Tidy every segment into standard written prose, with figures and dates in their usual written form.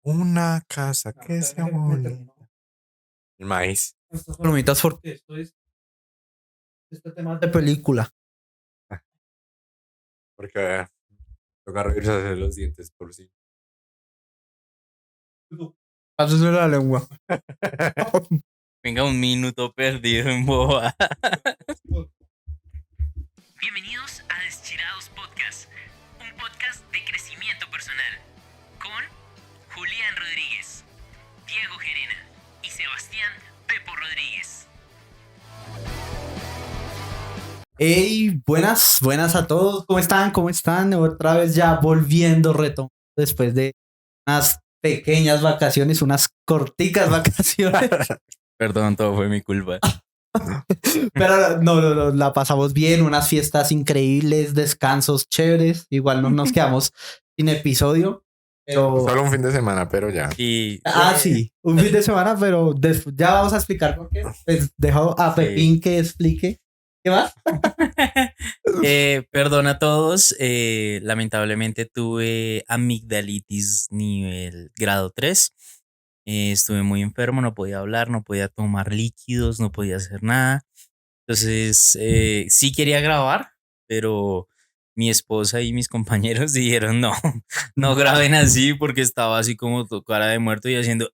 Una casa que sea bonita. El maíz. Estas palomitas porque este tema es de película. Porque toca revisarse los dientes por sí. Pásese la lengua. Venga, un minuto perdido en boba. Bienvenidos a Deschirados Podcast, un podcast de crecimiento personal, con Julián Rodríguez, Diego Gerena y Sebastián Pepo Rodríguez. Hey, buenas a todos. ¿Cómo están? ¿Cómo están? Otra vez ya volviendo retomando después de unas pequeñas vacaciones, unas corticas vacaciones. Perdón, todo fue mi culpa. Pero no, la pasamos bien, unas fiestas increíbles, descansos chéveres. Igual no nos quedamos sin episodio. Pero... Solo un fin de semana, pero ya. Y sí, un fin de semana, pero ya vamos a explicar por qué. Pues dejo a Pepín que explique. ¿Qué más? perdón a todos. Lamentablemente tuve amigdalitis nivel grado 3. Estuve muy enfermo, no podía hablar, no podía tomar líquidos, no podía hacer nada. Entonces, sí quería grabar, pero mi esposa y mis compañeros dijeron no graben así porque estaba así como tu cara de muerto y haciendo...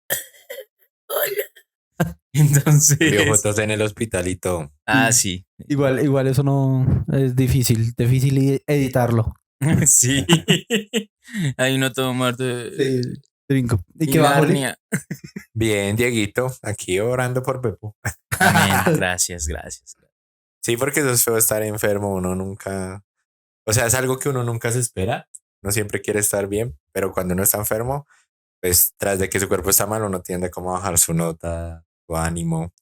Vio Entonces, fotos en el hospital y todo. sí. Igual eso no es difícil editarlo. Sí. Hay uno todo muerto. Sí, trinco. ¿Y Y qué va, Juli? Narnia. Bien, Dieguito, aquí orando por Pepo. Amén. Gracias. Sí, porque eso es feo estar enfermo, uno nunca... O sea, es algo que uno nunca se espera. No siempre quiere estar bien, pero cuando uno está enfermo, pues tras de que su cuerpo está mal, uno tiende como a bajar su nota, su ánimo.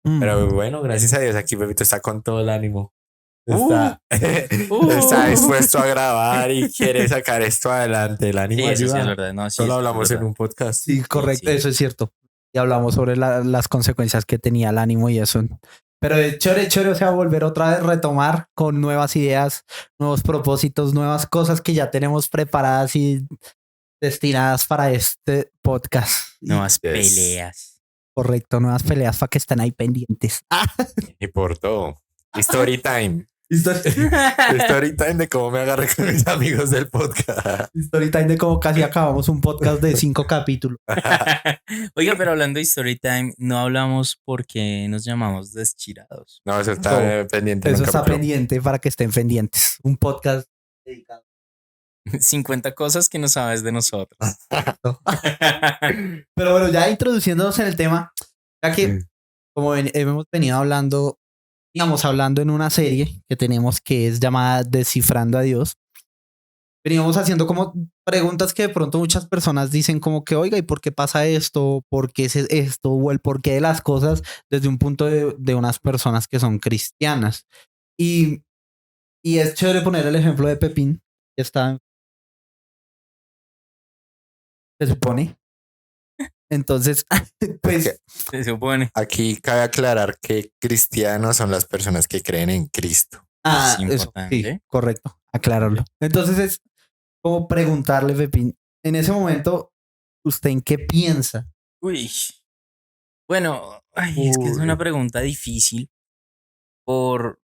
Pero bueno, gracias a Dios, aquí Pepito está con todo el ánimo. Está, está dispuesto a grabar y quiere sacar esto adelante. El ánimo Sí, eso sí ayuda. es verdad. No, sí, Solo eso es hablamos en verdad. un podcast. Sí, correcto, sí. eso es cierto. Y hablamos sobre las consecuencias que tenía el ánimo y eso. Pero es chévere, o sea, volver otra vez, retomar con nuevas ideas, nuevos propósitos, nuevas cosas que ya tenemos preparadas y destinadas para este podcast. Nuevas Yes. peleas. Correcto, nuevas peleas para que estén ahí pendientes. Y por todo. Story time. Story time de cómo me agarré con mis amigos del podcast. Story time de cómo casi acabamos un podcast de 5 capítulos. Oiga, pero hablando de Storytime, no hablamos porque nos llamamos Deschirados. No, eso está pendiente. en Eso un está capítulo. pendiente para que estén pendientes. Un podcast dedicado. 50 cosas que no sabes de nosotros. Pero bueno, ya introduciéndonos en el tema, ya que como hemos venido hablando, digamos, hablando en una serie que tenemos que es llamada Descifrando a Dios, veníamos haciendo como preguntas que de pronto muchas personas dicen como que, oiga, ¿y por qué pasa esto? ¿Por qué es esto? O el porqué de las cosas desde un punto de unas personas que son cristianas. Y es chévere poner el ejemplo de Pepín, que está, se supone. Entonces, pues... Se supone. Aquí cabe aclarar que cristianos son las personas que creen en Cristo. Ah, Es eso, importante. sí, correcto, aclararlo. Entonces es como preguntarle, Pepín, en ese momento, ¿usted en qué piensa? Uy. Bueno, es que es una pregunta difícil por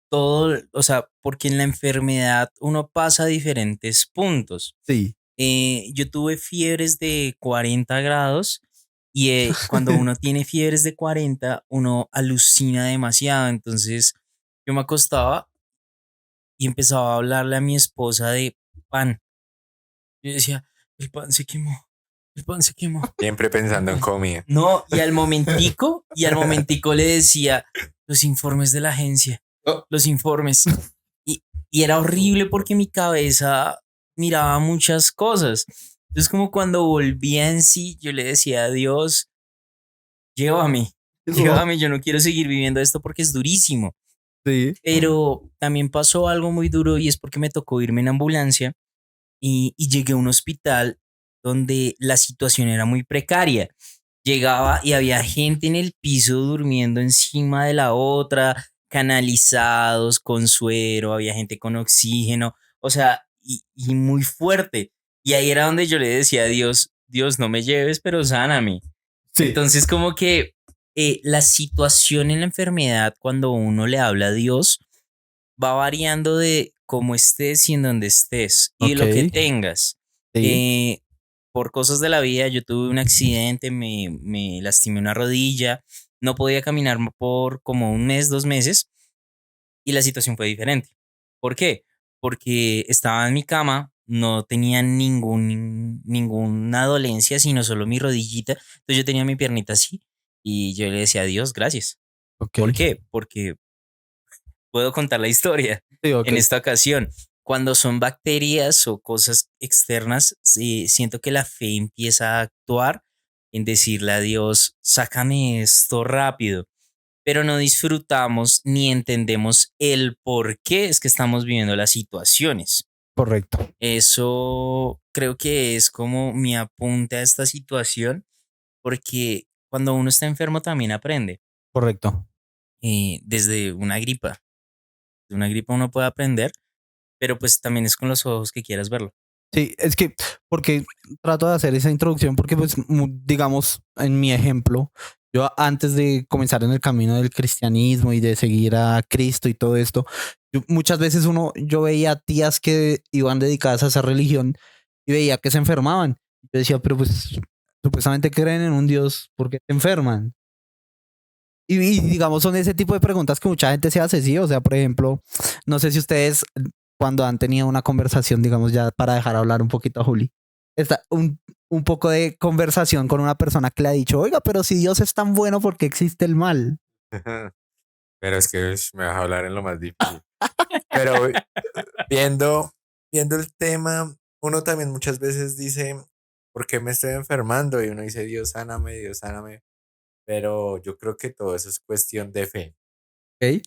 todo, o sea, porque en la enfermedad uno pasa a diferentes puntos. Sí. Yo tuve fiebres de 40 grados y cuando uno tiene fiebres de 40, uno alucina demasiado. Entonces yo me acostaba y empezaba a hablarle a mi esposa de pan. Yo decía, el pan se quemó, el pan se quemó. Siempre pensando en comida. No, y al momentico le decía los informes de la agencia, los informes. Y era horrible porque mi cabeza miraba muchas cosas. Entonces como cuando volvía en sí, yo le decía a Dios, llévame, yo no quiero seguir viviendo esto porque es durísimo. Sí. Pero también pasó algo muy duro y es porque me tocó irme en ambulancia y llegué a un hospital donde la situación era muy precaria. Llegaba y había gente en el piso durmiendo encima de la otra, canalizados con suero, había gente con oxígeno, o sea, y muy fuerte. Y ahí era donde yo le decía a Dios, Dios, no me lleves, pero sáname. Sí, Entonces, como que la situación en la enfermedad, cuando uno le habla a Dios, va variando de cómo estés y en donde estés y de ok, lo que tengas. sí, Eh, por cosas de la vida, yo tuve un accidente, me lastimé una rodilla, no podía caminar por como un mes, 2 meses y la situación fue diferente. ¿Por qué? Porque estaba en mi cama, no tenía ninguna dolencia, sino solo mi rodillita. Entonces yo tenía mi piernita así y yo le decía a Dios, gracias. ok, ¿Por qué? Porque puedo contar la historia sí, ok, en esta ocasión. Cuando son bacterias o cosas externas, sí, siento que la fe empieza a actuar en decirle a Dios, sácame esto rápido, pero no disfrutamos ni entendemos el por qué es que estamos viviendo las situaciones. correcto, Eso creo que es como mi apunte a esta situación, porque cuando uno está enfermo también aprende, correcto. desde una gripa. De una gripa uno puede aprender, pero pues también es con los ojos que quieras verlo. Sí, es que, porque trato de hacer esa introducción, porque pues, digamos, en mi ejemplo, yo antes de comenzar en el camino del cristianismo y de seguir a Cristo y todo esto, muchas veces yo veía tías que iban dedicadas a esa religión y veía que se enfermaban. Yo decía, pero pues supuestamente creen en un Dios, ¿por qué se enferman? Y digamos, son ese tipo de preguntas que mucha gente se hace, sí. O sea, por ejemplo, no sé si ustedes, cuando han tenido una conversación, digamos, ya para dejar hablar un poquito a Juli, está un poco de conversación con una persona que le ha dicho, oiga, pero si Dios es tan bueno, ¿por qué existe el mal? Pero es que me vas a hablar en lo más difícil. Pero viendo, viendo el tema, uno también muchas veces dice, ¿por qué me estoy enfermando? Y uno dice, Dios, sáname, Dios, sáname. Pero yo creo que todo eso es cuestión de fe. ¿Ok?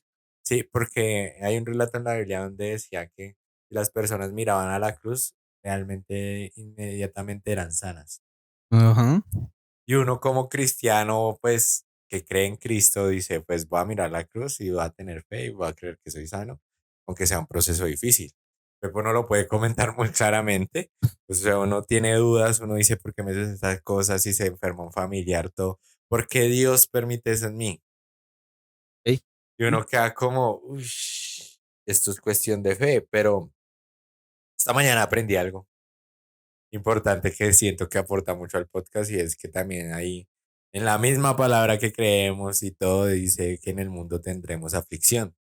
Sí, porque hay un relato en la Biblia donde decía que si las personas miraban a la cruz, realmente inmediatamente eran sanas. Ajá. Y uno como cristiano, pues, que cree en Cristo, dice, pues voy a mirar la cruz y voy a tener fe y voy a creer que soy sano, aunque sea un proceso difícil. Pero uno lo puede comentar muy claramente. Pues, o sea, uno tiene dudas, uno dice, ¿por qué me haces estas cosas? Si se enferma un familiar, todo. ¿Por qué Dios permite eso en mí? Ok. Y uno queda como, uy, esto es cuestión de fe, pero esta mañana aprendí algo importante que siento que aporta mucho al podcast y es que también ahí, en la misma palabra que creemos y todo, dice que en el mundo tendremos aflicción.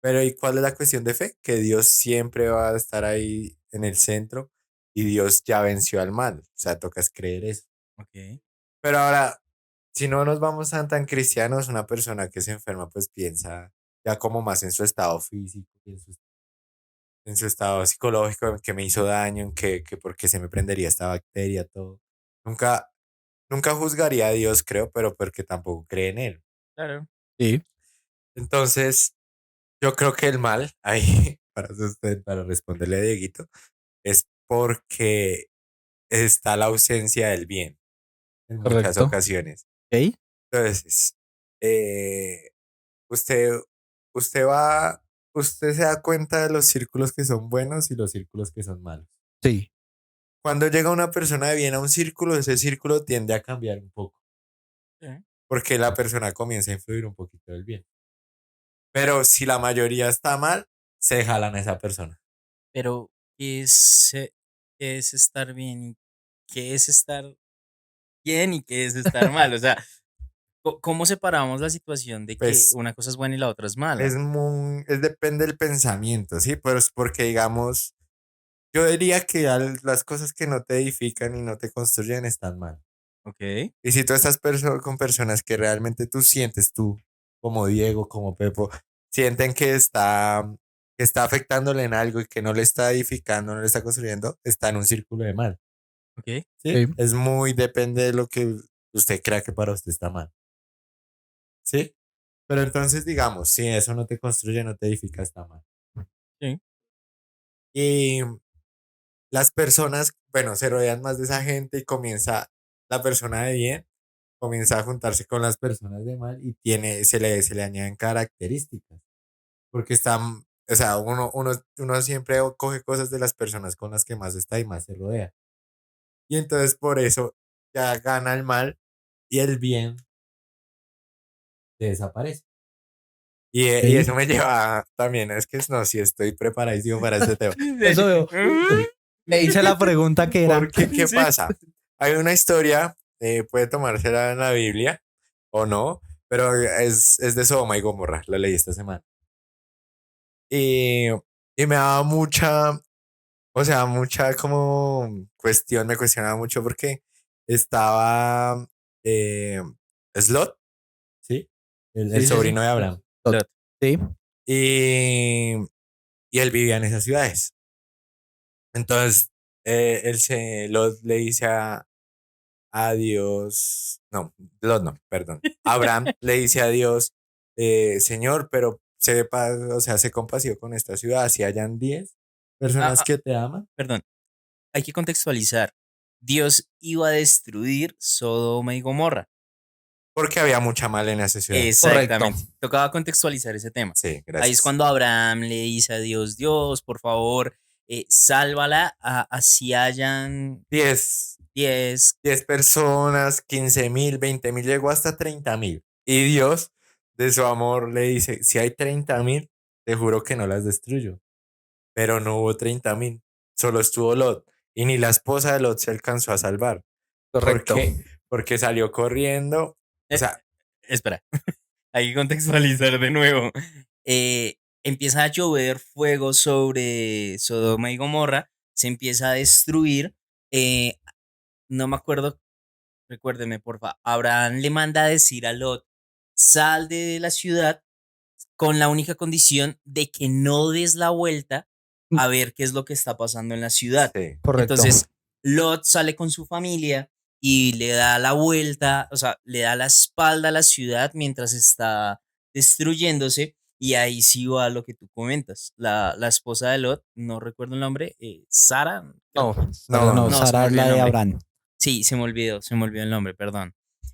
Pero ¿y cuál es la cuestión de fe? Que Dios siempre va a estar ahí en el centro y Dios ya venció al mal. O sea, tocas creer eso. Ok. Pero ahora, si no nos vamos a tan cristianos, una persona que se enferma pues piensa ya como más en su estado físico, y en su estado psicológico, en que me hizo daño, que por qué se me prendería esta bacteria, todo. Nunca, nunca juzgaría a Dios, creo, pero porque tampoco cree en él. Claro. Sí, Entonces, yo creo que el mal, ahí, para responderle a Dieguito, es porque está la ausencia del bien en muchas correcto. ocasiones. Ok. Entonces, eh, usted, usted va, usted se da cuenta de los círculos que son buenos y los círculos que son malos. Sí, Cuando llega una persona de bien a un círculo, ese círculo tiende a cambiar un poco, Sí. porque la persona comienza a influir un poquito del bien. Pero si la mayoría está mal, se jalan a esa persona. Pero, ¿qué es estar bien y qué es estar bien y qué es estar mal? O sea, ¿cómo separamos la situación de que Pues una cosa es buena y la otra es mala? depende del pensamiento, ¿sí? Pero es porque, digamos, yo diría que las cosas que no te edifican y no te construyen están mal. Ok. Y si tú estás con personas que realmente tú sientes, tú, como Diego, como Pepo, sienten que está afectándole en algo y que no le está edificando, no le está construyendo, está en un círculo de mal. Ok. ¿Sí? sí, Es muy, depende de lo que usted crea que para usted está mal. ¿Sí? Pero entonces, digamos, si eso no te construye, no te edifica, está mal. Sí. Y las personas, bueno, se rodean más de esa gente y comienza la persona de bien, comienza a juntarse con las personas de mal y se le añaden características. Porque están, o sea, uno siempre coge cosas de las personas con las que más está y más se rodea. Y entonces por eso ya gana el mal y el bien desaparece. Y Sí. eso me lleva también, es que no, si estoy preparadísimo para este tema. Eso veo. Le hice la pregunta que era. Porque, ¿qué Sí. pasa? Hay una historia, puede tomársela en la Biblia o no, pero es de Sodoma y Gomorra, la leí esta semana. Y, y me daba mucha, o sea, mucha como cuestión, me cuestionaba mucho porque estaba eh, Slot, ¿sí? El Sí, sí, sí. sobrino de Abraham. Lot. Sí. Y, y él vivía en esas ciudades. Entonces, Lot le dice a Dios, no, Lot no, perdón. Abraham le dice a Dios, Señor, pero o sea, sé compasivo con esta ciudad, si hayan 10 Ah, personas ah, que te aman. perdón, hay que contextualizar. Dios iba a destruir Sodoma y Gomorra. Porque había mucha mal en esa ciudad. Correcto. Exactamente. Tocaba contextualizar ese tema. Sí, Ahí es gracias. cuando Abraham le dice a Dios, Dios, por favor, sálvala, así hayan 10 10. 10 personas, 15.000, 20.000, llegó hasta 30.000. Y Dios, de su amor, le dice, si hay 30.000, te juro que no las destruyo. Pero no hubo 30.000, solo estuvo Lot. Y ni la esposa de Lot se alcanzó a salvar. ¿Por Correcto. qué? Porque salió corriendo. O Eh, sea, espera, hay que contextualizar de nuevo. Empieza a llover fuego sobre Sodoma y Gomorra, se empieza a destruir. eh, no me acuerdo, recuérdeme, porfa. Abraham le manda a decir a Lot, sal de la ciudad con la única condición de que no des la vuelta a ver qué es lo que está pasando en la ciudad. sí. Correcto. Entonces, Lot sale con su familia y le da la vuelta, o sea, le da la espalda a la ciudad mientras está destruyéndose. Y ahí sí va lo que tú comentas. La esposa de Lot, no recuerdo el nombre, Sara, creo. No, Sara No, no, no. No, se me Sara es olvidó la el de nombre. Abraham. Sí, se me olvidó el nombre, perdón.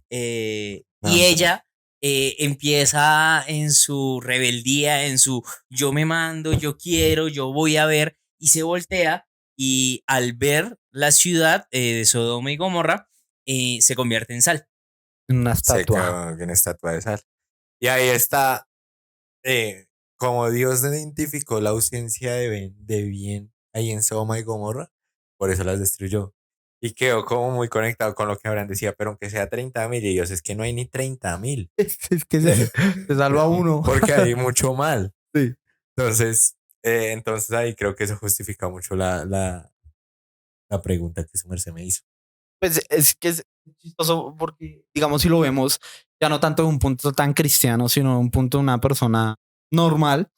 No, Y no, no. ella empieza en su rebeldía, en su yo me mando, yo quiero, yo voy a ver, y se voltea y al ver la ciudad de Sodoma y Gomorra, se convierte en sal. En una Se estatua. quedó en estatua de sal. Y ahí está, eh, como Dios identificó la ausencia de bien ahí en Sodoma y Gomorra, por eso las destruyó. Y quedó como muy conectado con lo que Abraham decía, pero aunque sea 30.000, y Dios, es que no hay ni 30.000. Es que se salva uno. Porque hay mucho mal. Sí. Entonces ahí creo que eso justifica mucho la pregunta que su merced me hizo. Pues es que es chistoso porque, digamos, si lo vemos ya no tanto de un punto tan cristiano, sino de un punto de una persona normal,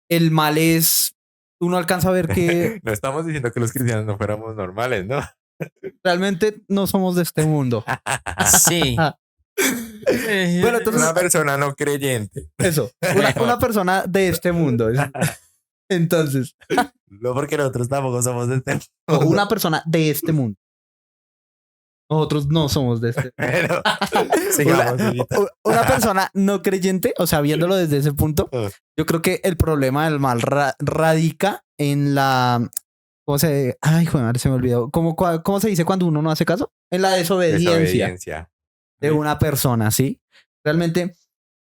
el mal es, uno alcanza a ver que No estamos diciendo que los cristianos no fuéramos normales, ¿no? realmente no somos de este mundo. Sí. Bueno, entonces, Una persona no creyente. eso, una persona de este mundo. Entonces, No porque nosotros tampoco somos de este no, mundo. una persona de este mundo. Nosotros no somos de este. Pero sigamos, Julieta. Una persona no creyente, o sea, viéndolo desde ese punto, Uh, yo creo que el problema del mal radica en la. ¿Cómo se.? Ay, joder, madre, se me olvidó. ¿Cómo se dice cuando uno no hace caso? En la desobediencia Desobediencia. de una persona, ¿sí? Realmente.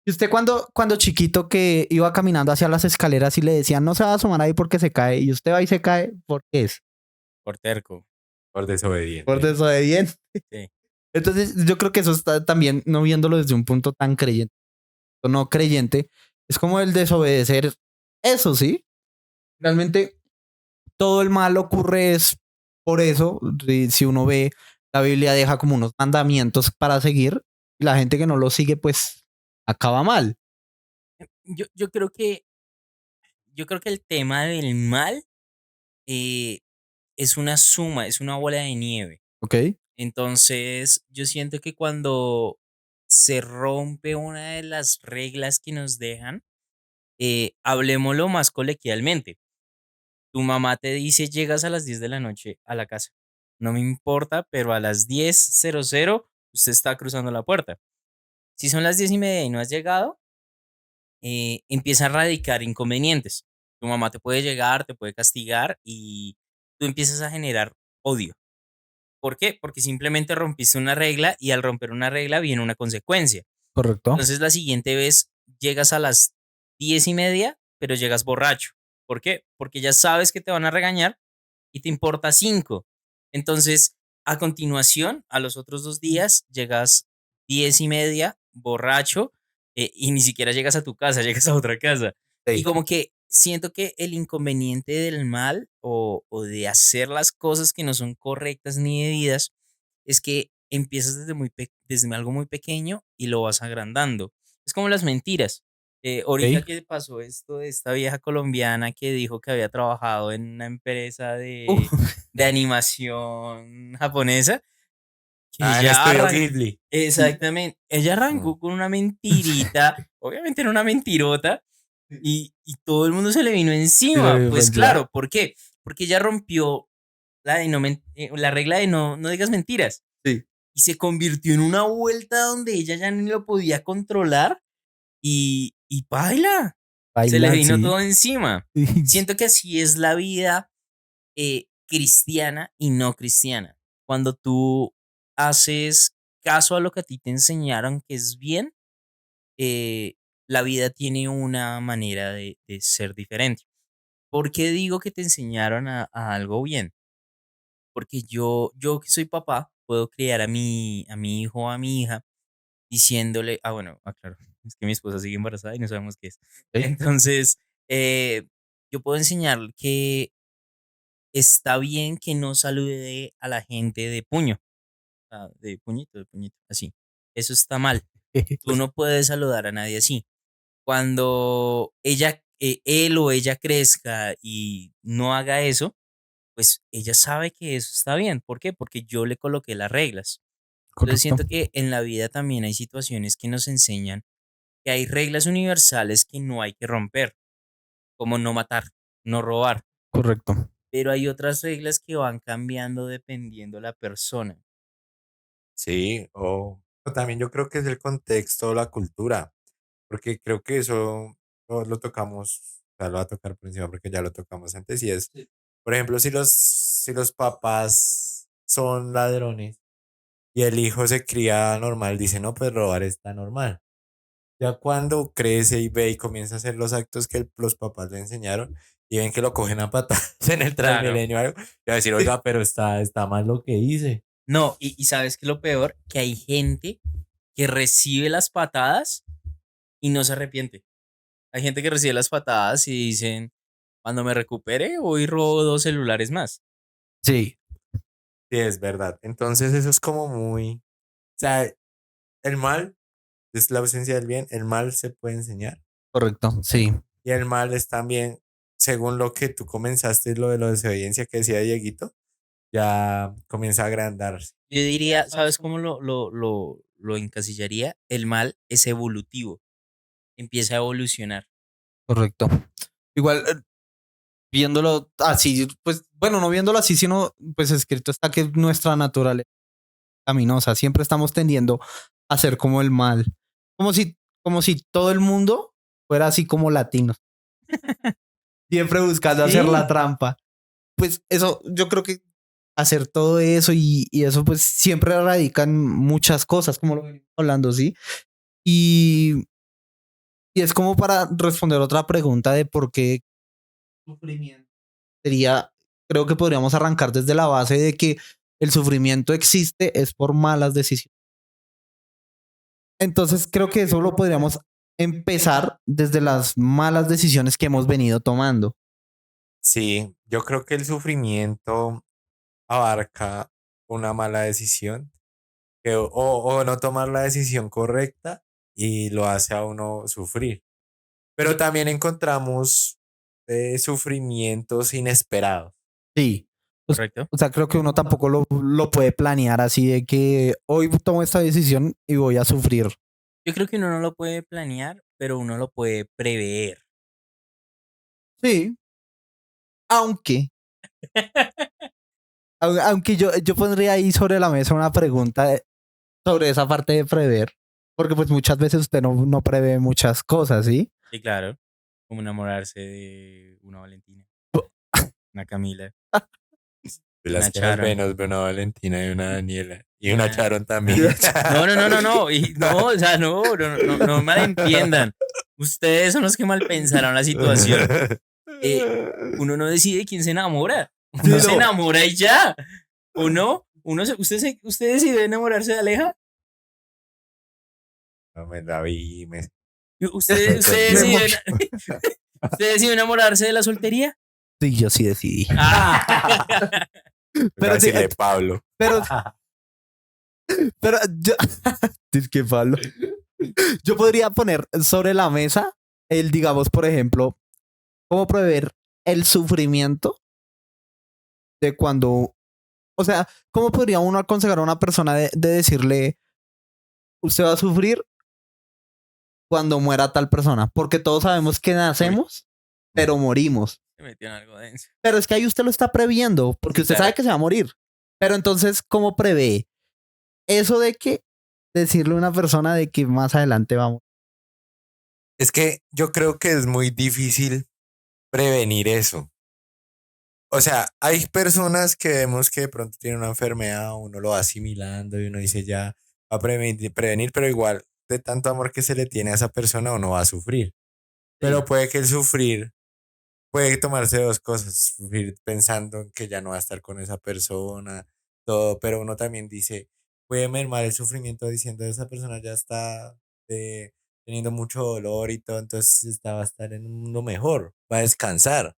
Y usted cuando chiquito que iba caminando hacia las escaleras y le decían no se va a asomar ahí porque se cae, y usted va y se cae, ¿por qué es? Por terco. Por desobediente. Por desobediente. Sí. Entonces, yo creo que eso está también, no viéndolo desde un punto tan creyente o no creyente, es como el desobedecer eso, ¿sí? Realmente todo el mal ocurre es por eso. Si uno ve, la Biblia deja como unos mandamientos para seguir y la gente que no lo sigue, pues acaba mal. Yo yo creo que el tema del mal eh, es una suma, es una bola de nieve. ¿Ok? Entonces, yo siento que cuando se rompe una de las reglas que nos dejan, hablemoslo más coloquialmente. Tu mamá te dice, llegas a las 10 de la noche a la casa. No me importa, pero a las 10:00 usted está cruzando la puerta. Si son las 10:30 y no has llegado, empieza a radicar inconvenientes. Tu mamá te puede llegar, te puede castigar y tú empiezas a generar odio. ¿Por qué? Porque simplemente rompiste una regla y al romper una regla viene una consecuencia. Correcto. Entonces la siguiente vez llegas a las 10:30, pero llegas borracho. ¿Por qué? Porque ya sabes que te van a regañar y te importa 5. Entonces, a continuación, a los otros 2 días, llegas 10:30, borracho, y ni siquiera llegas a tu casa, llegas a otra casa. Y Sí. como que siento que el inconveniente del mal o de hacer las cosas que no son correctas ni debidas es que empiezas desde algo muy pequeño y lo vas agrandando. Es como las mentiras. Ahorita Ok. que pasó esto de esta vieja colombiana que dijo que había trabajado en una empresa Uf, de animación japonesa, que Ah, en ella Estudio arrancó, Ghibli. exactamente, ella Mm. arrancó con una mentirita, obviamente era una mentirota, y todo el mundo se le vino sí, lo encima. vi Pues pensar. claro, ¿por qué? Porque ella rompió la regla de no digas mentiras Sí. y se convirtió en una vuelta donde ella ya ni lo podía controlar y paila, se le Bailar, vino sí. todo encima. Siento que así es la vida cristiana y no cristiana. Cuando tú haces caso a lo que a ti te enseñaron que es bien, eh, la vida tiene una manera de ser diferente. ¿Por qué digo que te enseñaron a algo bien? Porque yo que soy papá, puedo criar a mi hijo o a mi hija diciéndole, bueno, claro, es que mi esposa sigue embarazada y no sabemos qué es. Ok. Entonces, yo puedo enseñarle que está bien que no salude a la gente de puño, de puñito, así. Eso está mal. Tú no puedes saludar a nadie así. Cuando él o ella crezca y no haga eso, pues ella sabe que eso está bien. ¿Por qué? Porque yo le coloqué las reglas. Entonces Correcto. siento que en la vida también hay situaciones que nos enseñan que hay reglas universales que no hay que romper, como no matar, no robar, Correcto. pero hay otras reglas que van cambiando dependiendo la persona. Sí, o también yo creo que es el contexto, la cultura, porque creo que eso lo tocamos, o sea, lo va a tocar por encima porque ya lo tocamos antes y es, Sí. por ejemplo, si los papás son ladrones y el hijo se cría normal, dice, no, pues robar está normal. Ya cuando crece y ve y comienza a hacer los actos que los papás le enseñaron y ven que lo cogen a patadas en el Claro. Transmilenio, o algo, y va a decir, oiga, pero está mal lo que hice. No, y sabes que lo peor, que hay gente que recibe las patadas y no se arrepiente. Hay gente que recibe las patadas y dicen, cuando me recupere, voy y robo 2 celulares más. Sí. Sí, es verdad. Entonces eso es como muy, o sea, el mal es la ausencia del bien, el mal se puede enseñar Correcto. Sí. y el mal es también, según lo que tú comenzaste, lo de la desobediencia que decía Dieguito, ya comienza a agrandarse. Yo diría, ¿sabes cómo lo encasillaría? El mal es evolutivo, empieza a evolucionar. Correcto. Igual, viéndolo así, pues, bueno, no viéndolo así, sino, pues escrito está que nuestra naturaleza es caminosa. Siempre estamos tendiendo a ser como el mal. Como si todo el mundo fuera así como latinos. Siempre buscando hacer la Sí. trampa. Pues eso, yo creo que hacer todo eso y eso, pues siempre radica en muchas cosas, como lo venimos hablando, ¿sí? Y, y es como para responder otra pregunta de por qué sufrimiento sería, creo que podríamos arrancar desde la base de que el sufrimiento existe es por malas decisiones. Entonces creo que eso lo podríamos empezar desde las malas decisiones que hemos venido tomando. Sí, yo creo que el sufrimiento abarca una mala decisión o no tomar la decisión correcta y lo hace a uno sufrir. Pero también encontramos sufrimientos inesperados. Sí. Pues, ¿Correcto? o sea, creo que uno tampoco lo puede planear así de que hoy tomo esta decisión y voy a sufrir. Yo creo que uno no lo puede planear, pero uno lo puede prever. Sí, aunque, aunque yo pondría ahí sobre la mesa una pregunta sobre esa parte de prever, porque pues muchas veces usted no prevé muchas cosas, ¿sí? Sí, claro. Como enamorarse de una Valentina, una Camila. De Una las que nos Charon. nos ve una Valentina y una Daniela. Y una Ah. Charon también. No. Y no, o sea, no malentiendan. Ustedes son los que mal pensaron la situación. Uno no decide quién se enamora. Uno se no. enamora y ya. ¿O no? ¿Usted decide enamorarse de Aleja? No me David, ¿Usted decide, ¿usted decide enamorarse de la soltería? Sí, yo sí decidí. Ah. Pero sí, decirle Pablo. pero yo. Es que Pablo. Yo podría poner sobre la mesa digamos, por ejemplo, cómo prever el sufrimiento de cuando. O sea, ¿cómo podría uno aconsejar a una persona de decirle, usted va a sufrir cuando muera tal persona? Porque todos sabemos que nacemos, pero morimos. Se metió en algo denso. Pero es que ahí usted lo está previendo, porque Sí, usted claro. sabe que se va a morir. Pero entonces, ¿cómo prevé eso de que decirle a una persona de que más adelante vamos? Es que yo creo que es muy difícil prevenir eso. O sea, hay personas que vemos que de pronto tienen una enfermedad, uno lo va asimilando y uno dice ya va a prevenir, pero igual de tanto amor que se le tiene a esa persona uno va a sufrir. Pero puede que el sufrir puede tomarse dos cosas, sufrir pensando en que ya no va a estar con esa persona, todo, pero uno también dice, puede mermar el sufrimiento diciendo esa persona ya está teniendo mucho dolor y todo, entonces va a estar en un mundo mejor, va a descansar.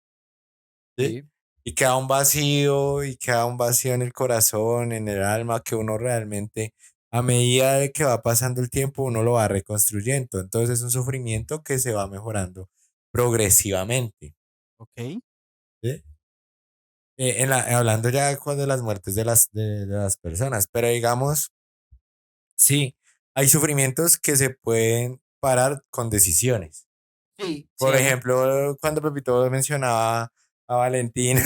¿Sí? Sí. Y queda un vacío en el corazón, en el alma, que uno realmente, a medida de que va pasando el tiempo, uno lo va reconstruyendo. Entonces es un sufrimiento que se va mejorando progresivamente. Ok. ¿Sí? Hablando ya de las muertes de las personas, pero digamos, sí, hay sufrimientos que se pueden parar con decisiones. Sí. Por ejemplo, cuando Pepito mencionaba a Valentina.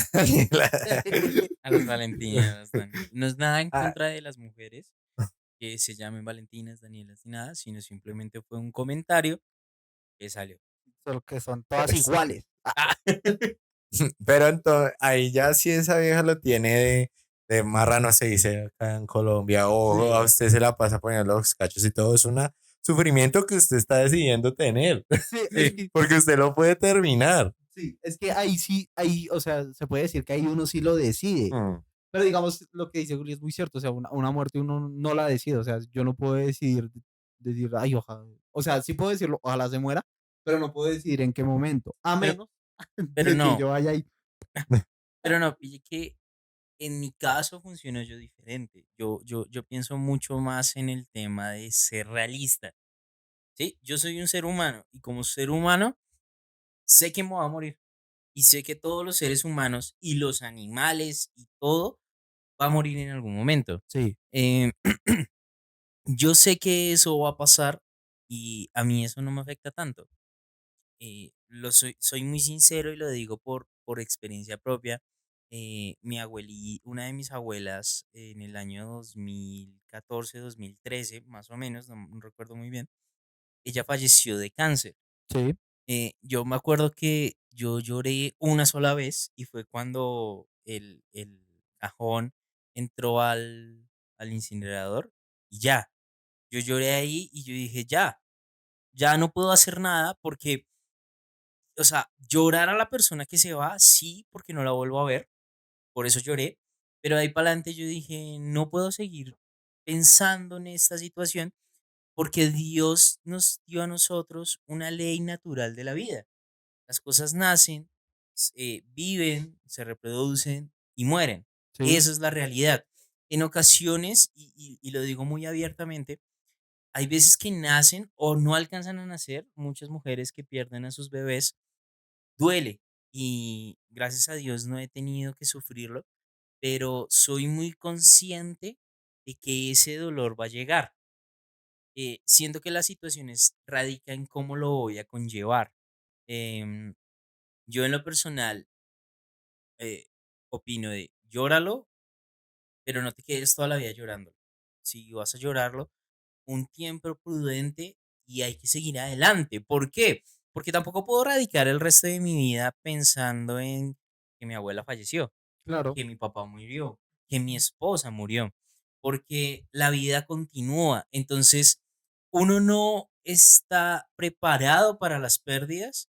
A las Valentinas, Dani. No es nada en Ah, contra de las mujeres que se llamen Valentinas, Danielas ni nada, sino simplemente fue un comentario que salió. Solo que son todas pues, iguales. Ah, pero entonces, ahí ya si esa vieja lo tiene de marrano, se dice acá en Colombia, o a usted se la pasa poniendo los cachos y todo, es un sufrimiento que usted está decidiendo tener, Sí, es que, porque usted lo puede terminar. sí, es que ahí sí, ahí, o sea, se puede decir que ahí uno sí lo decide. Mm. Pero digamos, lo que dice Juli es muy cierto. O sea, una muerte uno no la decide. O sea, yo no puedo decir, ay, ojalá. O sea, sí puedo decirlo, ojalá se muera, pero no puedo decidir en qué momento. A pero, menos pero de que no, yo vaya ahí. pero no, pille que en mi caso funcionó yo diferente. Yo pienso mucho más en el tema de ser realista. ¿Sí? Yo soy un ser humano y como ser humano sé que me voy a morir y sé que todos los seres humanos y los animales y todo va a morir en algún momento. Sí, Em, yo sé que eso va a pasar y a mí eso no me afecta tanto. Soy muy sincero y lo digo por experiencia propia. Una de mis abuelas en el año 2014, 2013, más o menos, no recuerdo muy bien, ella falleció de cáncer. sí, Yo me acuerdo que yo lloré una sola vez y fue cuando el cajón entró al incinerador y ya, yo lloré ahí y yo dije, ya no puedo hacer nada porque, o sea, llorar a la persona que se va, sí, porque no la vuelvo a ver, por eso lloré, pero de ahí para adelante yo dije, no puedo seguir pensando en esta situación porque Dios nos dio a nosotros una ley natural de la vida. Las cosas nacen, viven, se reproducen y mueren. sí, Esa es la realidad. En ocasiones, y lo digo muy abiertamente, hay veces que nacen o no alcanzan a nacer, muchas mujeres que pierden a sus bebés, duele y gracias a Dios no he tenido que sufrirlo, pero soy muy consciente de que ese dolor va a llegar. Siento que las situaciones radica en cómo lo voy a conllevar. Em, yo en lo personal eh, opino de llóralo, pero no te quedes toda la vida llorando. Si vas a llorarlo, un tiempo prudente y hay que seguir adelante. ¿Por qué? Porque tampoco puedo radicar el resto de mi vida pensando en que mi abuela falleció. Claro. que mi papá murió, que mi esposa murió, porque la vida continúa. Entonces, uno no está preparado para las pérdidas,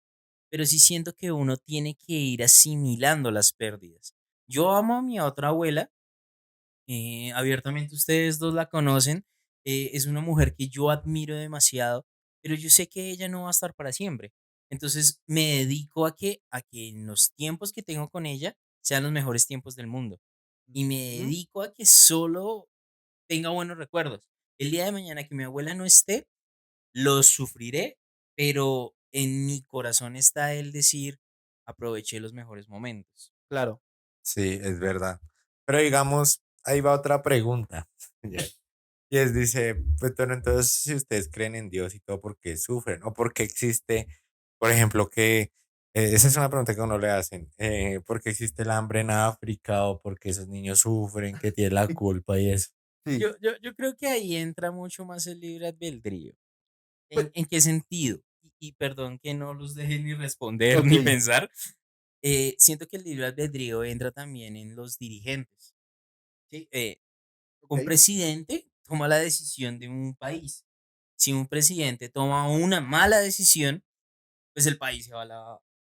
pero sí siento que uno tiene que ir asimilando las pérdidas. Yo amo a mi otra abuela, abiertamente ustedes dos la conocen, es una mujer que yo admiro demasiado, pero yo sé que ella no va a estar para siempre. Entonces me dedico a que en los tiempos que tengo con ella sean los mejores tiempos del mundo. Y me Ujú. dedico a que solo tenga buenos recuerdos. El día de mañana que mi abuela no esté, lo sufriré, pero en mi corazón está el decir, aproveché los mejores momentos. Claro. Sí, es verdad. Pero digamos, ahí va otra pregunta. Ya. Y es, dice, pues bueno, entonces si ustedes creen en Dios y todo, ¿por qué sufren? ¿O por qué existe, por ejemplo, esa es una pregunta que a uno le hacen, ¿por qué existe el hambre en África? ¿O por qué esos niños sufren? ¿Que tienen la culpa y eso? Sí. Yo creo que ahí entra mucho más el libre albedrío. Pues, ¿En qué sentido? Y perdón que no los deje ni responder ok, ni pensar. Siento que el libre albedrío entra también en los dirigentes. ¿Sí? Un ok. presidente toma la decisión de un país. Si un presidente toma una mala decisión, pues el país se va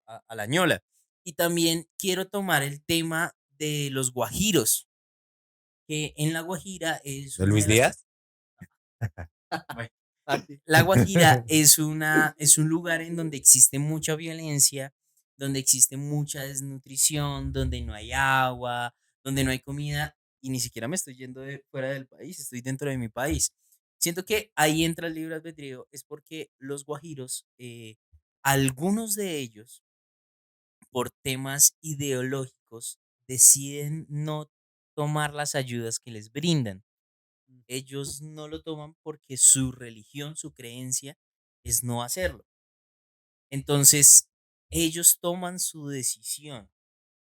a la ñola. Y también quiero tomar el tema de los guajiros, que en La Guajira es ¿De una Luis de las... Díaz? Bueno, Aquí. La Guajira es un lugar en donde existe mucha violencia, donde existe mucha desnutrición, donde no hay agua, donde no hay comida, y ni siquiera me estoy yendo fuera del país, estoy dentro de mi país. Siento que ahí entra el libre albedrío, es porque los guajiros, algunos de ellos, por temas ideológicos, deciden no tomar las ayudas que les brindan. Ellos no lo toman porque su religión, su creencia es no hacerlo. Entonces, ellos toman su decisión.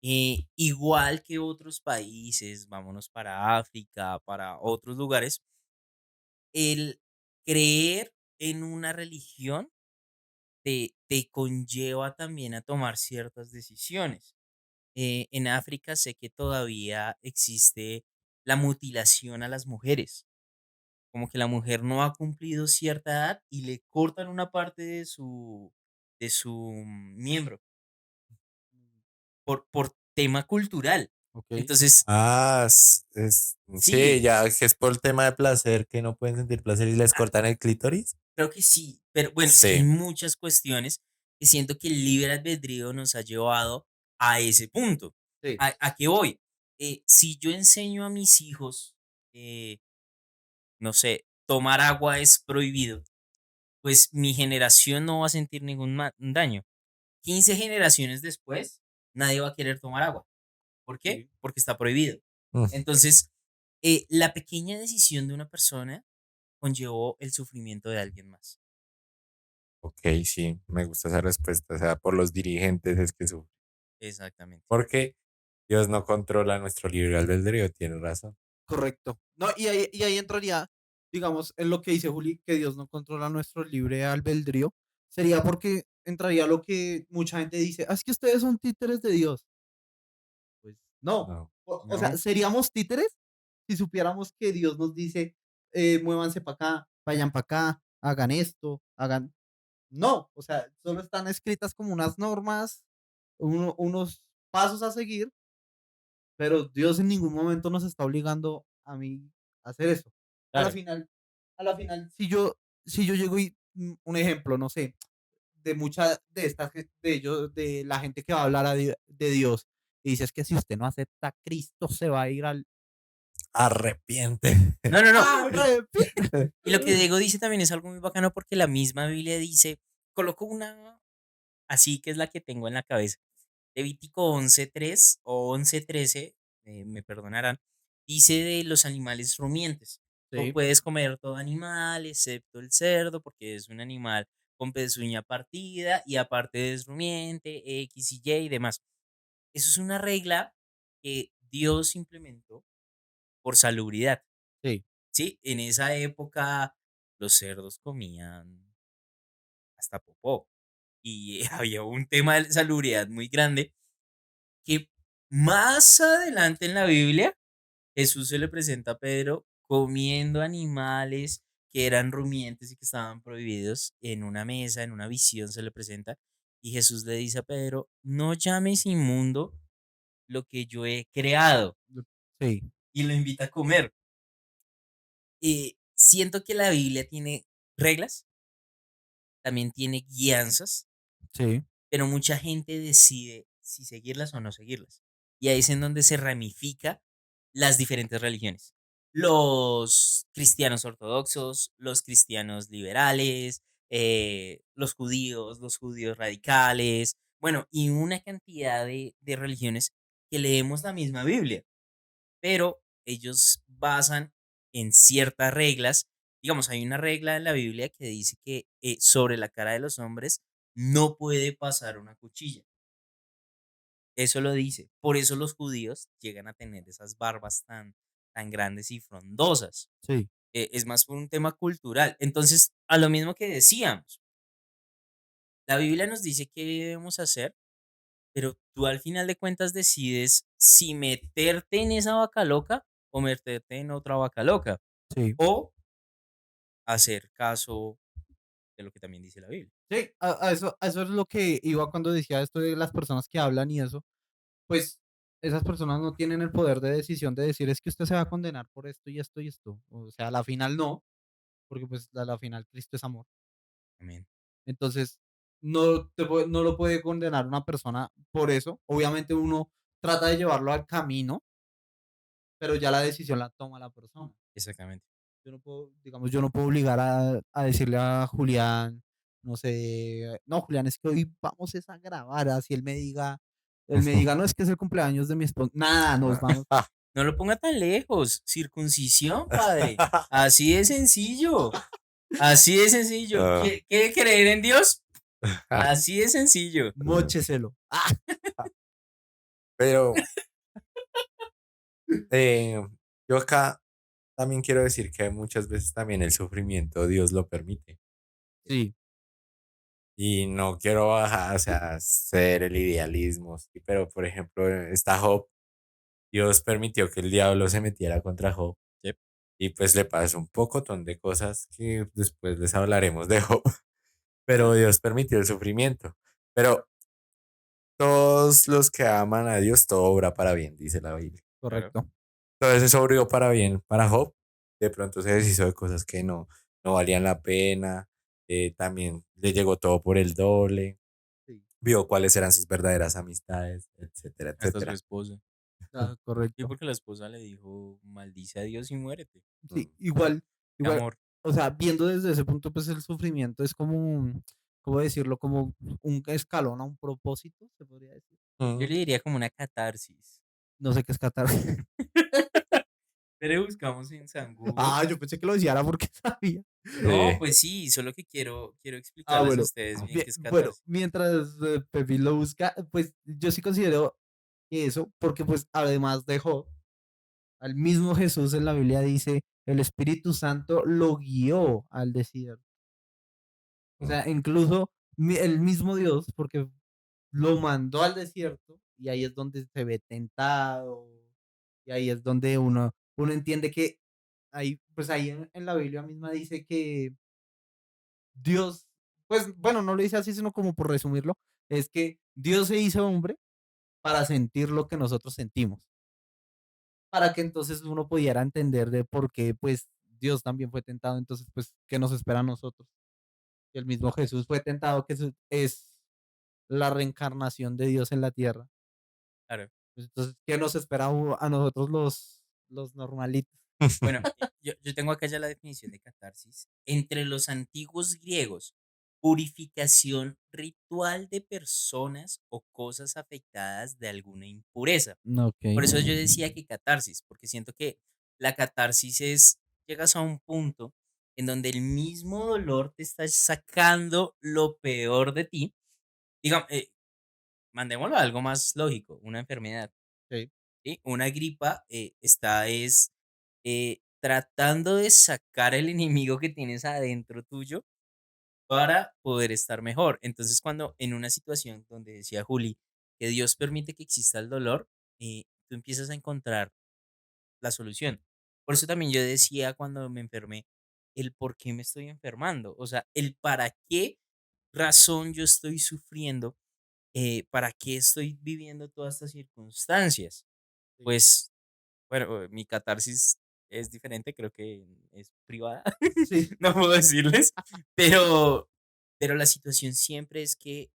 Igual que otros países, vámonos para África, para otros lugares, el creer en una religión te conlleva también a tomar ciertas decisiones. En África sé que todavía existe la mutilación a las mujeres, como que la mujer no ha cumplido cierta edad y le cortan una parte de su miembro por tema cultural. Ok. Entonces, Ah, sí, sí, ya que es por el tema de placer, que no pueden sentir placer y les ah, cortan el clítoris. creo que sí, pero bueno, es que hay Sí, muchas cuestiones que siento que el libre albedrío nos ha llevado a ese punto. Sí. ¿A qué voy? Si yo enseño a mis hijos, eh, no sé, tomar agua es prohibido, pues mi generación no va a sentir ningún daño. 15 generaciones después, nadie va a querer tomar agua. ¿Por qué? Sí. Porque está prohibido. mm, Entonces, la pequeña decisión de una persona conllevó el sufrimiento de alguien más. ok, sí, me gusta esa respuesta. O sea, por los dirigentes es que sufren. Exactamente. Porque Dios no controla nuestro libre albedrío, tienes razón. Correcto. No, y ahí entraría, digamos, en lo que dice Juli, que Dios no controla nuestro libre albedrío. Sería porque entraría lo que mucha gente dice, "Ah, es que ustedes son títeres de Dios". Pues no. No, O sea, No, seríamos títeres si supiéramos que Dios nos dice, muévanse para acá, vayan para acá, hagan esto, hagan. No, o sea, solo están escritas como unas normas, unos pasos a seguir, pero Dios en ningún momento nos está obligando a mí a hacer eso. A la claro. final, a la final, si yo llego y un ejemplo, no sé, de mucha de estas de ellos, de la gente que va a hablar de Dios, y dices que si usted no acepta a Cristo, se va a ir al arrepiente. No, no, no. Y lo que arrepiento. Diego dice también es algo muy bacano porque la misma Biblia dice, coloco una así que es la que tengo en la cabeza. Levítico 11:3 o 11:13, me perdonarán, dice de los animales rumiantes. Sí, Puedes comer todo animal, excepto el cerdo, porque es un animal con pezuña partida y aparte es rumiante, X y Y y demás. Eso es una regla que Dios implementó por salubridad. sí, Sí, en esa época los cerdos comían hasta popó y había un tema de salubridad muy grande que más adelante en la Biblia, Jesús se le presenta a Pedro comiendo animales que eran rumiantes y que estaban prohibidos en una mesa, en una visión se le presenta. Y Jesús le dice a Pedro, no llames inmundo lo que yo he creado. Sí, Y lo invita a comer. Siento que la Biblia tiene reglas, también tiene guianzas, sí, pero mucha gente decide si seguirlas o no seguirlas. Y ahí es en donde se ramifica las diferentes religiones. Los cristianos ortodoxos, los cristianos liberales, los judíos radicales, bueno, y una cantidad de religiones que leemos la misma Biblia, pero ellos basan en ciertas reglas. Digamos, hay una regla en la Biblia que dice que sobre la cara de los hombres no puede pasar una cuchilla. Eso lo dice. Por eso los judíos llegan a tener esas barbas tan grandes y frondosas. sí, Es más por un tema cultural. Entonces, a lo mismo que decíamos, la Biblia nos dice qué debemos hacer, pero tú al final de cuentas decides si meterte en esa vaca loca o meterte en otra vaca loca. sí. O hacer caso de lo que también dice la Biblia. Sí, a eso es lo que iba cuando decía esto de las personas que hablan y eso. Pues esas personas no tienen el poder de decisión de decir es que usted se va a condenar por esto y esto y esto. O sea, a la final no, porque pues a la final Cristo es amor. Amén. Entonces, no lo puede condenar una persona por eso. Obviamente uno trata de llevarlo al camino, pero ya la decisión la toma la persona. Exactamente. Yo no puedo, digamos, yo no puedo obligar a decirle a Julián, no sé, no, Julián, es que hoy vamos es a grabar, así él me diga, no, es que es el cumpleaños de mi esposa, nada, nos vamos. No lo ponga tan lejos. Circuncisión, padre. Así de sencillo. Así de sencillo. Ah, ¿Quiere creer en Dios? Así de sencillo. Mócheselo. Ah, pero eh, yo acá también quiero decir que muchas veces también el sufrimiento Dios lo permite. sí, Y no quiero bajar, o sea, ser el idealismo, sí, pero por ejemplo, está Job. Dios permitió que el diablo se metiera contra Job. Yep. Y pues le pasó un pocotón de cosas que después les hablaremos de Job. Pero Dios permitió el sufrimiento. Pero todos los que aman a Dios, todo obra para bien, dice la Biblia. Claro. correcto. Entonces eso obró para bien para Job. De pronto se deshizo de cosas que no valían la pena. También le llegó todo por el doble. Sí, Vio cuáles eran sus verdaderas amistades, etcétera, Hasta su etcétera. esposa. Sí, correcto. porque la esposa le dijo, maldice a Dios y muérete. Sí, Mm. Qué igual, amor. o sea, viendo desde ese punto, pues el sufrimiento es como, ¿cómo decirlo? Como un escalón a un propósito, se podría decir. Yo Mm. le diría como una catarsis. No sé qué es catar. Pero buscamos en San Google. Ah, yo pensé que lo decía era porque sabía. No, Sí. pues sí, solo que quiero Ah, explicarles a bueno. ustedes bien Bien, qué es bueno, catarsis. mientras Pepín lo busca, pues yo sí considero que eso, porque pues además dejó al mismo Jesús en la Biblia dice, el Espíritu Santo lo guió al desierto. O Mm. sea, incluso el mismo Dios, porque lo mandó al desierto y ahí es donde se ve tentado y ahí es donde uno entiende que ahí, pues ahí en la Biblia misma dice que Dios, pues bueno, no lo dice así, sino como por resumirlo, es que Dios se hizo hombre para sentir lo que nosotros sentimos, para que entonces uno pudiera entender de por qué, pues Dios también fue tentado, entonces, pues, ¿qué nos espera a nosotros? Que el mismo Jesús fue tentado, que es la reencarnación de Dios en la tierra. Claro. Pues, entonces, ¿qué nos espera a nosotros los normalitos? Bueno, yo tengo acá ya la definición de catarsis. Entre los antiguos griegos, purificación ritual de personas o cosas afectadas de alguna impureza. Ok. Por eso yo decía que catarsis, porque siento que la catarsis es, llegas a un punto en donde el mismo dolor te está sacando lo peor de ti. Digamos, mandémoslo a algo más lógico, una enfermedad. Sí, ¿Sí? Una gripa es tratando de sacar el enemigo que tienes adentro tuyo para poder estar mejor. Entonces, cuando en una situación donde decía Juli que Dios permite que exista el dolor, tú empiezas a encontrar la solución. Por eso también yo decía cuando me enfermé, el por qué me estoy enfermando, o sea, el para qué razón yo estoy sufriendo, para qué estoy viviendo todas estas circunstancias. Sí. Pues, bueno, mi catarsis es diferente, creo que es privada, Sí. no puedo decirles, pero, pero la situación siempre es que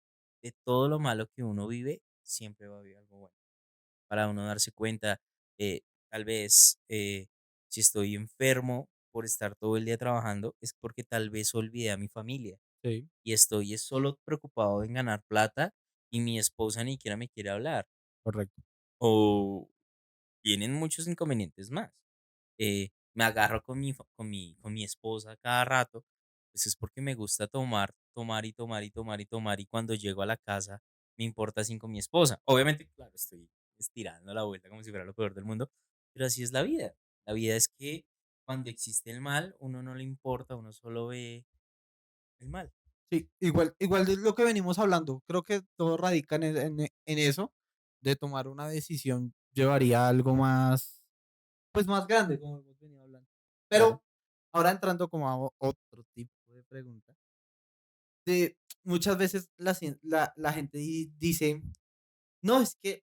de todo lo malo que uno vive, siempre va a haber algo bueno para uno darse cuenta, eh, tal vez si estoy enfermo por estar todo el día trabajando, es porque tal vez olvidé a mi familia Sí, y estoy es solo preocupado en ganar plata y mi esposa ni siquiera me quiere hablar correcto. o tienen muchos inconvenientes más. Me agarro con mi esposa cada rato, pues es porque me gusta tomar, tomar y tomar y tomar y tomar y cuando llego a la casa me importa sin con mi esposa. Obviamente, claro, estoy estirando la vuelta como si fuera lo peor del mundo, pero así es la vida. La vida es que cuando existe el mal, uno no le importa, uno solo ve el mal. Sí, igual de lo que venimos hablando, creo que todo radica en eso, de tomar una decisión llevaría a algo más, pues más grande, como hemos venido hablando. Claro. Pero ahora entrando como a otro tipo de pregunta, de muchas veces la gente dice, no, es que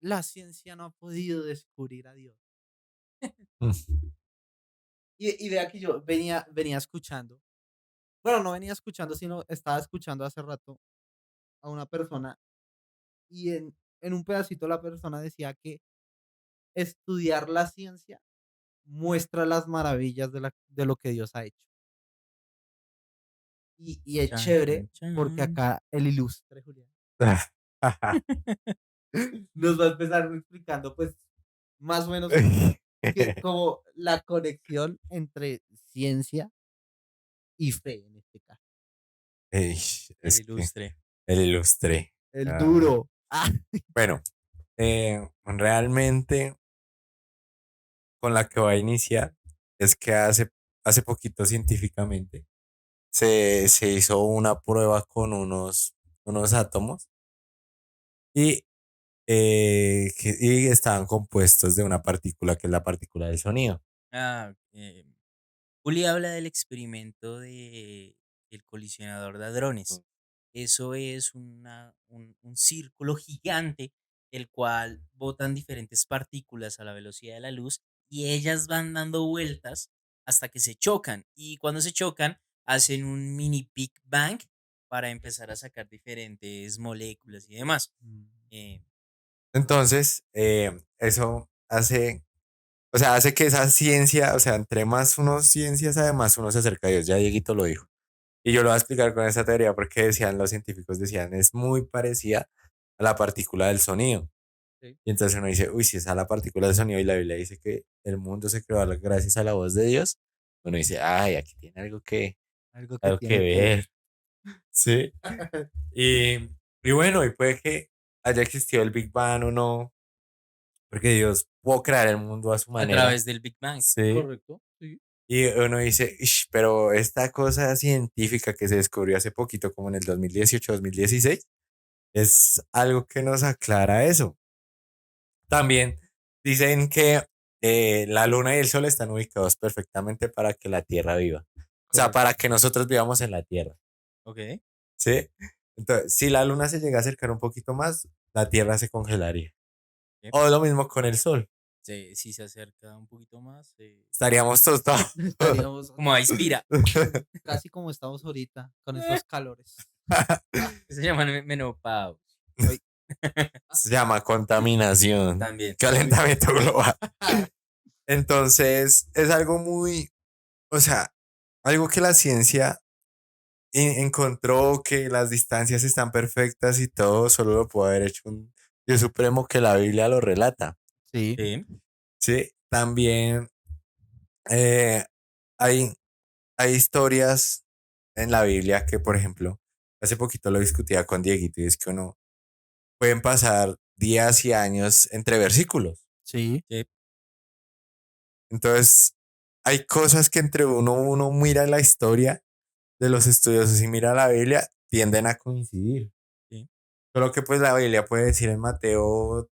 la ciencia no ha podido descubrir a Dios. Y vea que yo venía escuchando, bueno, no venía escuchando, sino estaba escuchando hace rato a una persona y en un pedacito la persona decía que estudiar la ciencia muestra las maravillas de lo que Dios ha hecho. Y es Chan, chévere chan, porque chan. acá el ilustre Julián nos va a empezar explicando pues más o menos como la conexión entre ciencia y fe en este caso. Ey, El es que ilustre. el ilustre. El Ah, duro. Ah, bueno, realmente con la que va a iniciar es que hace poquito científicamente se hizo una prueba con unos átomos y, y estaban compuestos de una partícula que es la partícula del sonido. Ah, Juli habla del experimento de el colisionador de hadrones. Eso es un círculo gigante, el cual botan diferentes partículas a la velocidad de la luz y ellas van dando vueltas hasta que se chocan. Y cuando se chocan, hacen un mini Big Bang para empezar a sacar diferentes moléculas y demás. Eh, Entonces, eso o sea, hace que esa ciencia, o sea, entre más uno ciencia sabe, más uno se acerca a Dios. Ya Dieguito lo dijo. Y yo lo voy a explicar con esa teoría porque decían los científicos, decían, es muy parecida a la partícula del sonido. sí, Y entonces uno dice, uy, si es a la partícula del sonido y la Biblia dice que el mundo se creó gracias a la voz de Dios, uno dice, ay, aquí tiene algo que algo que tiene que ver. ver. Sí. Y, y bueno, y puede que haya existido el Big Bang o no, porque Dios pudo crear el mundo a su a manera. través del Big Bang. Sí. Correcto, sí. Y uno dice, "Ish, pero esta cosa científica que se descubrió hace poquito, como en el 2018-2016, es algo que nos aclara eso. También dicen que la luna y el sol están ubicados perfectamente para que la Tierra viva. O sea, Correcto. para que nosotros vivamos en la Tierra. Ok. ¿Sí? Entonces, si la luna se llega a acercar un poquito más, la Tierra se congelaría. Ok. O lo mismo con el sol. Si se acerca un poquito más, Estaríamos tostados. Estaríamos como a Inspira. casi como estamos ahorita, con esos calores. Se llama menopausia. Ay, Se llama contaminación, También. calentamiento global. Entonces, es algo muy, o sea, algo que la ciencia encontró que las distancias están perfectas y todo, solo lo puede haber hecho un Dios supremo que la Biblia lo relata. sí, Sí. Sí, también eh, hay, hay historias en la Biblia que, por ejemplo, hace poquito lo discutía con Dieguito y es que uno pueden pasar días y años entre versículos. sí, Sí. Entonces, hay cosas que entre uno mira la historia de los estudiosos y mira la Biblia, tienden a coincidir. Sí. Solo que pues la Biblia puede decir en Mateo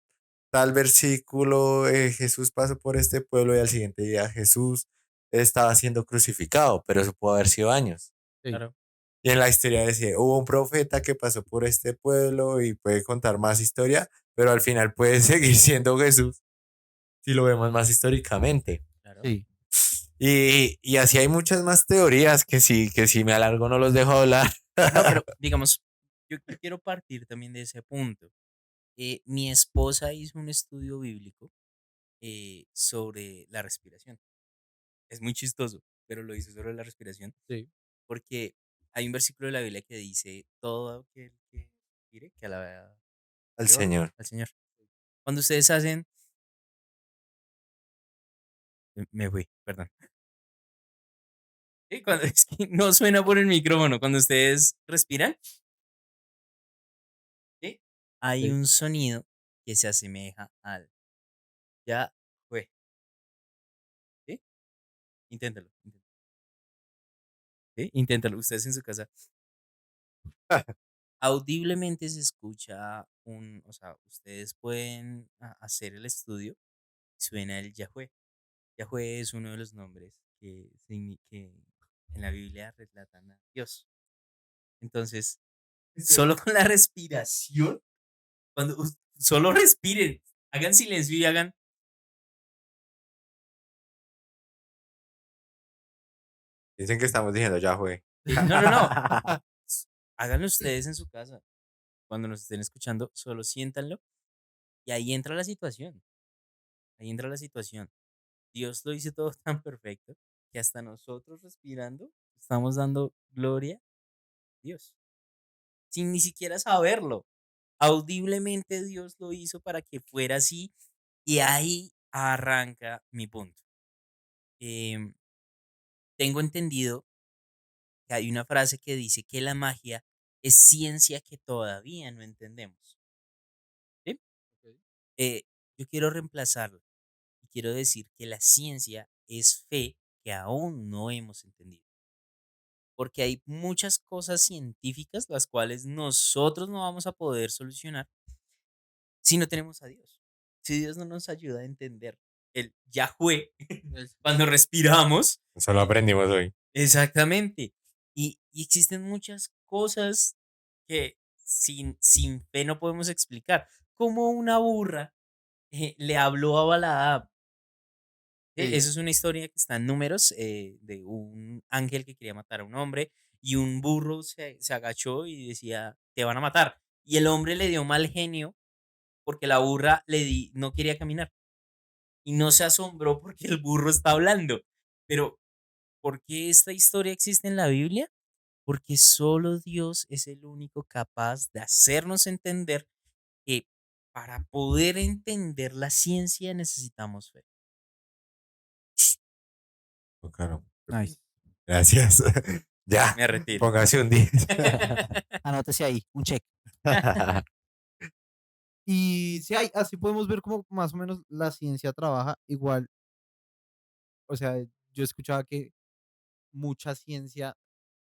tal versículo, Jesús pasó por este pueblo y al siguiente día Jesús estaba siendo crucificado, pero eso pudo haber sido años. Sí. Claro. Y en la historia decía, hubo un profeta que pasó por este pueblo y puede contar más historia, pero al final puede seguir siendo Jesús si lo vemos más históricamente. Claro. Sí. Y así hay muchas más teorías que si me alargo no los dejo hablar. No, pero digamos, yo quiero partir también de ese punto. Mi esposa hizo un estudio bíblico sobre la respiración. Es muy chistoso, pero lo hizo sobre la respiración Sí. porque hay un versículo de la Biblia que dice, todo aquel que respire, que alaba Al Jehová, Señor. al Señor. Cuando ustedes hacen, me fui, perdón. Sí, es que no suena por el micrófono. Cuando ustedes respiran, ¿sí? Hay Sí. un sonido que se asemeja al ya fue. ¿Sí? Inténtalo. ¿Sí? Inténtalo. Ustedes en su casa. Audiblemente se escucha o sea, ustedes pueden hacer el estudio y suena el Yahweh. Yahweh es uno de los nombres que en la Biblia relatan a Dios. Entonces, solo con la respiración, solo respiren, hagan silencio y hagan. Dicen que estamos diciendo ya fue. No, no, no. Háganlo ustedes en su casa. Cuando nos estén escuchando, solo siéntanlo y ahí entra la situación. Ahí entra la situación. Dios lo hizo todo tan perfecto que hasta nosotros respirando estamos dando gloria a Dios, sin ni siquiera saberlo. Audiblemente Dios lo hizo para que fuera así y ahí arranca mi punto. Em, Tengo entendido que hay una frase que dice que la magia es ciencia que todavía no entendemos. ¿Sí? Ok. Eh, yo quiero reemplazarla y quiero decir que la ciencia es fe que aún no hemos entendido. Porque hay muchas cosas científicas las cuales nosotros no vamos a poder solucionar si no tenemos a Dios. Si Dios no nos ayuda a entender el Yahweh cuando respiramos. Eso lo aprendimos hoy. Exactamente. Y existen muchas cosas que sin fe no podemos explicar. Como una burra le habló a Balaam. Sí. Eso es una historia que está en Números de un ángel que quería matar a un hombre y un burro se agachó y decía, te van a matar. Y el hombre le dio mal genio porque la burra no quería caminar y no se asombró porque el burro está hablando. Pero, ¿por qué esta historia existe en la Biblia? Porque solo Dios es el único capaz de hacernos entender que para poder entender la ciencia necesitamos fe. Oh, claro. Nice. Gracias. Ya, Me retiro. póngase un 10. Anótese ahí, un check. Y sí, así podemos ver cómo más o menos la ciencia trabaja igual. O sea, yo escuchaba que mucha ciencia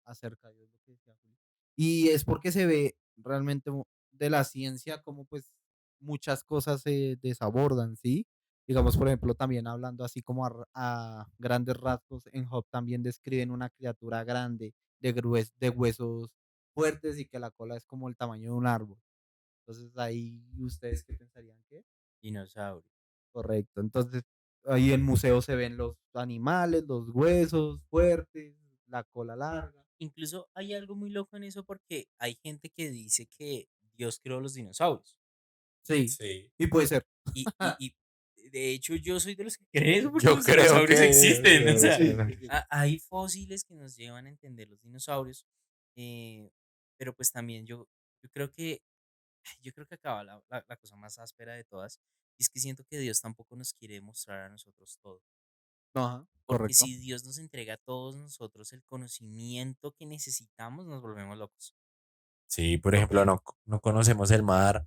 acerca de Dios, lo que decía Juli. Y es porque se ve realmente de la ciencia como pues muchas cosas se desabordan, ¿sí? Digamos, por ejemplo, también hablando así como a grandes rasgos, en Job también describen una criatura grande de huesos fuertes y que la cola es como el tamaño de un árbol. Entonces ahí ustedes qué pensarían que Dinosaurio. correcto. Entonces ahí en museo se ven los animales, los huesos fuertes, la cola larga. Incluso hay algo muy loco en eso porque hay gente que dice que Dios creó los dinosaurios. Sí, Sí. y puede ser. Y de hecho yo soy de los que creen eso porque Yo los creo dinosaurios que existen. O sea, Sí. hay fósiles que nos llevan a entender los dinosaurios. eh, pero pues también yo creo que yo creo que acaba la cosa más áspera de todas. Y es que siento que Dios tampoco nos quiere mostrar a nosotros todo. Ajá, Porque correcto. si Dios nos entrega a todos nosotros el conocimiento que necesitamos, nos volvemos locos. Sí, por ejemplo, no conocemos el mar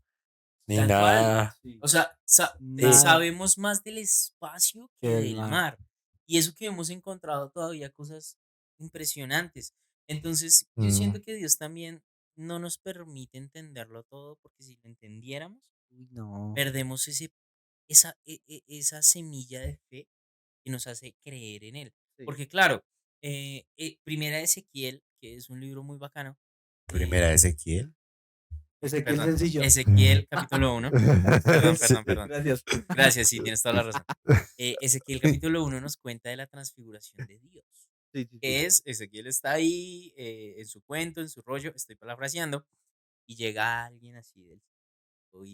ni Tal cual. nada. O sea, Nada sabemos más del espacio que que el del mar. mar. Y eso que hemos encontrado todavía cosas impresionantes. Entonces, yo Mm, siento que Dios también no nos permite entenderlo todo, porque si lo entendiéramos, Uy, no. perdemos ese esa semilla de fe que nos hace creer en Él. Sí. Porque claro, Primera de Ezequiel, que es un libro muy bacano. Primera de Ezequiel. Ezequiel Perdón, sencillo. Ezequiel capítulo 1. Perdón, perdón, perdón. Gracias. Gracias, sí, tienes toda la razón. Ezequiel capítulo 1 nos cuenta de la transfiguración de Dios. Sí, sí, sí. Que es, Ezequiel está ahí en su cuento, en su rollo, estoy parafraseando, y llega alguien así del cielo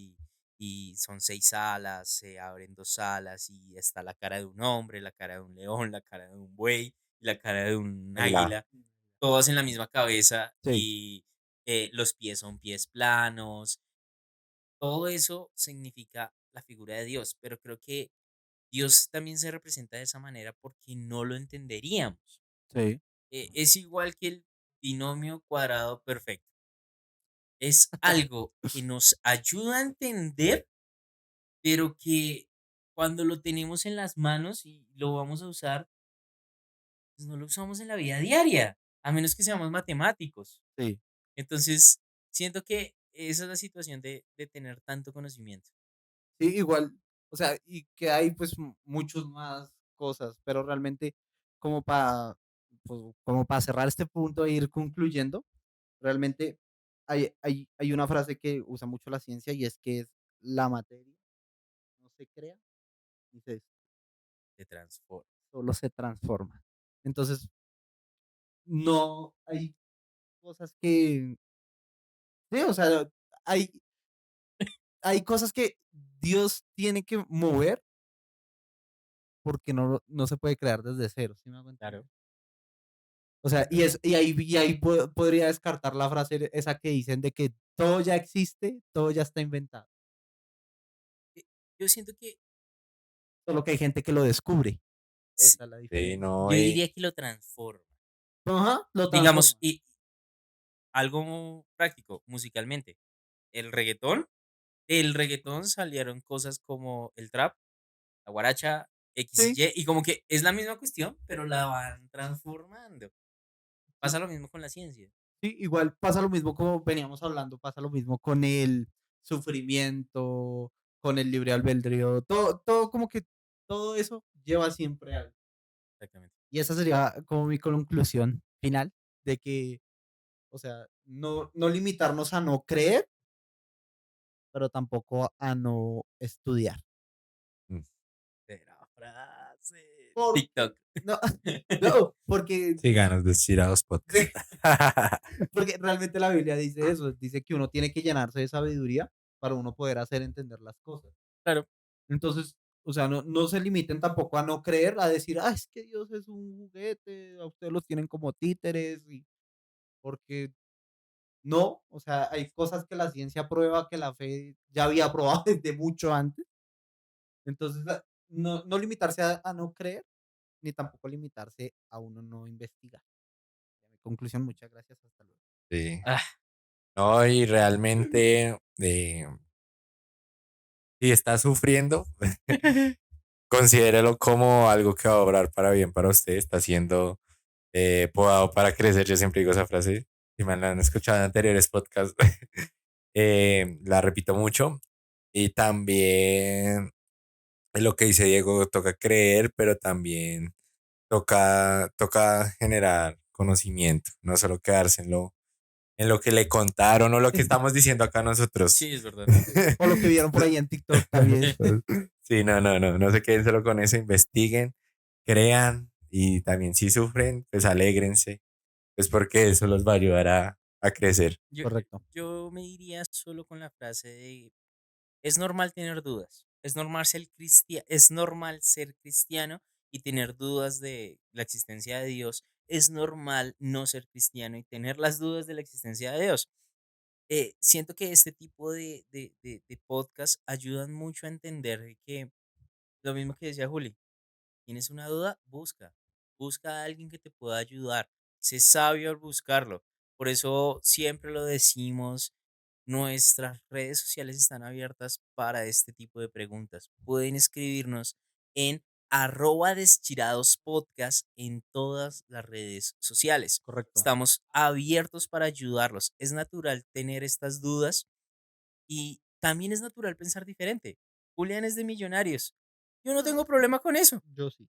y son 6 alas, se abren 2 alas y está la cara de un hombre, la cara de un león, la cara de un buey y la cara de un Hola. águila, todos en la misma cabeza Sí. y los pies son pies planos. Todo eso significa la figura de Dios, pero creo que Dios también se representa de esa manera porque no lo entenderíamos. Sí. Es igual que el binomio cuadrado perfecto. Es algo que nos ayuda a entender, pero que cuando lo tenemos en las manos y lo vamos a usar, pues no lo usamos en la vida diaria, a menos que seamos matemáticos. Sí. Entonces, siento que esa es la situación de tener tanto conocimiento. Sí, igual, o sea, y que hay pues muchos más cosas, pero realmente como para como para cerrar este punto e ir concluyendo, realmente hay una frase que usa mucho la ciencia y es que es la materia no se crea ni se destruye, De transforma. solo se transforma. Entonces, no hay cosas que, sí, o sea, hay, hay cosas que Dios tiene que mover porque no se puede crear desde cero, ¿sí me hago entender? Claro. O sea, y ahí podría descartar la frase esa que dicen de que todo ya existe, todo ya está inventado. Eh, Yo siento que Solo que hay gente que lo descubre. sí, Esa es la Sí, diferencia. no, yo diría que lo transforma. Ajá, lo Digamos, transforma. y algo práctico, musicalmente. El reggaetón, del reggaetón salieron cosas como el trap, la guaracha, X Sí, y como que es la misma cuestión, pero la van transformando. sí, Pasa lo mismo con la ciencia. sí, igual pasa lo mismo como veníamos hablando, pasa lo mismo con el sufrimiento, con el libre albedrío, todo como que todo eso lleva siempre algo. Exactamente. Y esa sería como mi conclusión final de que, o sea, no limitarnos a no creer, pero tampoco a no estudiar. Mm. Será frase. Por, TikTok. no, no, porque, Síganos, Deschilados Podcast. porque realmente la Biblia dice eso, dice que uno tiene que llenarse de sabiduría para uno poder hacer entender las cosas. Claro. Entonces, o sea, no se limiten tampoco a no creer, a decir, ah, es que Dios es un juguete, a ustedes los tienen como títeres, y porque no, o sea, hay cosas que la ciencia prueba que la fe ya había probado desde mucho antes. Entonces, no limitarse a no creer, ni tampoco limitarse a uno no investigar. Ya mi conclusión, muchas gracias, hasta luego. Sí. Ah, No, y realmente, si está sufriendo, considérelo como algo que va a obrar para bien para usted. Está siendo podado para crecer. Yo siempre digo esa frase. Si me la han escuchado en anteriores podcasts, la repito mucho. Y también lo que dice Diego, toca creer, pero también toca generar conocimiento, no solo quedarse en lo que le contaron o lo que estamos diciendo acá nosotros. sí, es verdad. O lo que vieron por ahí en TikTok también. Sí, no se queden solo con eso, investiguen, crean y también si sufren, pues alégrense, pues porque eso los va a ayudar a crecer. Correcto. Yo me iría solo con la frase de es normal tener dudas. Es normal ser cristiano y tener dudas de la existencia de Dios. Es normal no ser cristiano y tener las dudas de la existencia de Dios. Siento que este tipo de podcast ayudan mucho a entender que lo mismo que decía Juli, tienes una duda, busca. Busca a alguien que te pueda ayudar. Sé sabio al buscarlo. Por eso siempre lo decimos, nuestras redes sociales están abiertas para este tipo de preguntas. Pueden escribirnos en @deschiradospodcast en todas las redes sociales. Correcto. Estamos abiertos para ayudarlos. Es natural tener estas dudas y también es natural pensar diferente. Julián es de Millonarios. Yo no tengo problema con eso. Yo sí.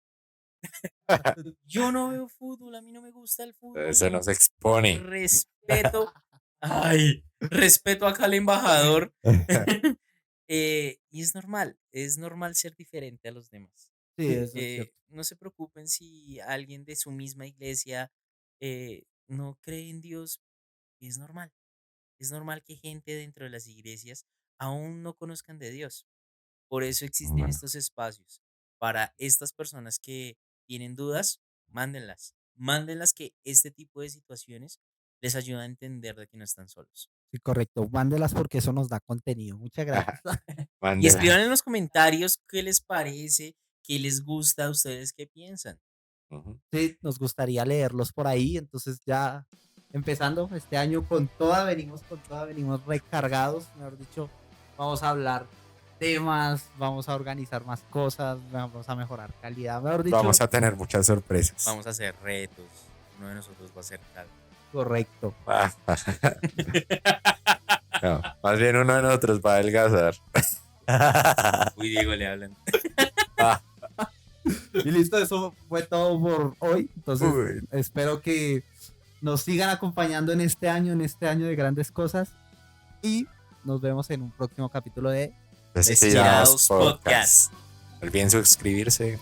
Yo no veo fútbol, a mí no me gusta el fútbol. Eso yo nos expone. respeto. Ay, respeto acá al embajador. Y es normal ser diferente a los demás. Sí, eso es cierto. No se preocupen si alguien de su misma iglesia no cree en Dios, es normal. Es normal que gente dentro de las iglesias aún no conozcan de Dios. Por eso existen Bueno, estos espacios. Para estas personas que tienen dudas, mándenlas. Mándenlas que este tipo de situaciones les ayuda a entender de que no están solos. Sí, correcto. Mándelas porque eso nos da contenido. Muchas gracias. Y mándela. escriban en los comentarios qué les parece, qué les gusta, ustedes qué piensan. Ujú. Sí, nos gustaría leerlos por ahí. Entonces ya empezando este año venimos recargados, mejor dicho, vamos a hablar temas, vamos a organizar más cosas, vamos a mejorar calidad, mejor dicho, Vamos a tener muchas sorpresas. Vamos a hacer retos. Uno de nosotros va a hacer tal. correcto. No, más bien uno de nosotros va a adelgazar. Uy, Diego, le hablan. Y listo, eso fue todo por hoy. Entonces, Uy. espero que nos sigan acompañando en este año de grandes cosas. Y nos vemos en un próximo capítulo de Estirados Podcast. No olviden suscribirse.